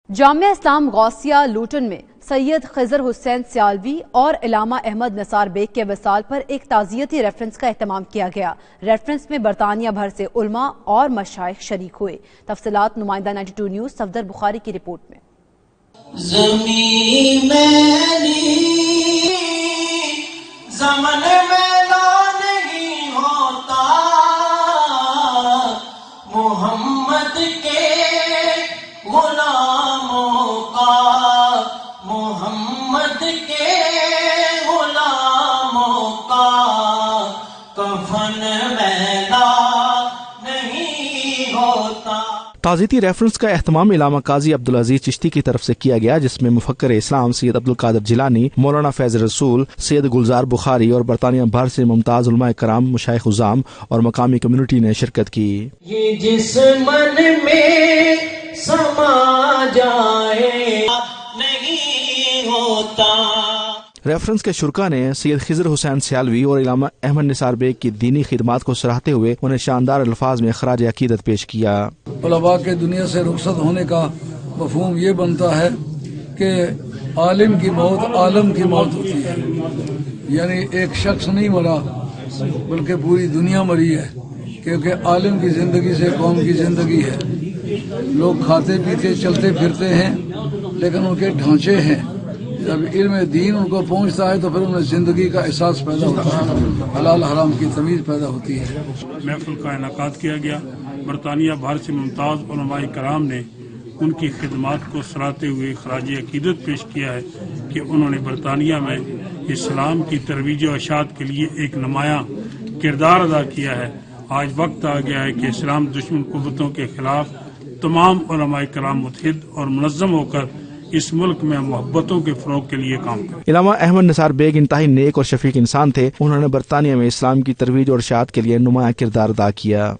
جامعہ اسلام غوثیہ لوٹن میں سید خضر حسین سیالوی اور علامہ احمد نثار بیگ کے وصال پر ایک تعزیتی ریفرنس کا اہتمام کیا گیا۔ ریفرنس میں برطانیہ بھر سے علماء اور مشائخ شریک ہوئے۔ تفصیلات نمائندہ 92 نیوز صفدر بخاری کی رپورٹ میں۔ زمین زمن میلا نہیں ہوتا، محمد کے غلاموں کا، محمد کے غلاموں کا کفن میلا نہیں ہوتا۔ تعزیتی ریفرنس کا اہتمام علامہ قاضی عبدالعزیز چشتی کی طرف سے کیا گیا، جس میں مفکر اسلام سید عبدالقادر جیلانی، مولانا فیض رسول، سید گلزار بخاری اور برطانیہ بھر سے ممتاز علماء کرام، مشائخ عظام اور مقامی کمیونٹی نے شرکت کی۔ یہ جس من میں سما جائے نہیں ہوتا۔ ریفرنس کے شرکا نے سید خضر حسین سیالوی اور علامہ احمد نثار بیگ کی دینی خدمات کو سراہتے ہوئے انہیں شاندار الفاظ میں خراج عقیدت پیش کیا۔ علماء کے دنیا سے رخصت ہونے کا مفہوم یہ بنتا ہے کہ عالم کی موت عالم کی موت ہوتی ہے، یعنی ایک شخص نہیں مرا بلکہ پوری دنیا مری ہے، کیونکہ عالم کی زندگی سے قوم کی زندگی ہے۔ لوگ کھاتے پیتے چلتے پھرتے ہیں، لیکن ان کے ڈھانچے ہیں۔ جب علم دین ان کو پہنچتا ہے تو پھر انہیں زندگی کا احساس پیدا ہوتا ہے، حلال حرام کی تمیز پیدا ہوتی ہے۔ محفل کا انعقاد کیا گیا۔ برطانیہ بھر سے ممتاز علماء کرام نے ان کی خدمات کو سراہتے ہوئے خراج عقیدت پیش کیا ہے کہ انہوں نے برطانیہ میں اسلام کی ترویج و اشاعت کے لیے ایک نمایاں کردار ادا کیا ہے۔ آج وقت آ گیا ہے کہ اسلام دشمن قوتوں کے خلاف تمام علماء کرام متحد اور منظم ہو کر اس ملک میں محبتوں کے فروغ کے لیے کام کریں۔ علامہ احمد نثار بیگ انتہائی نیک اور شفیق انسان تھے۔ انہوں نے برطانیہ میں اسلام کی ترویج اور اشاعت کے لیے نمایاں کردار ادا کیا۔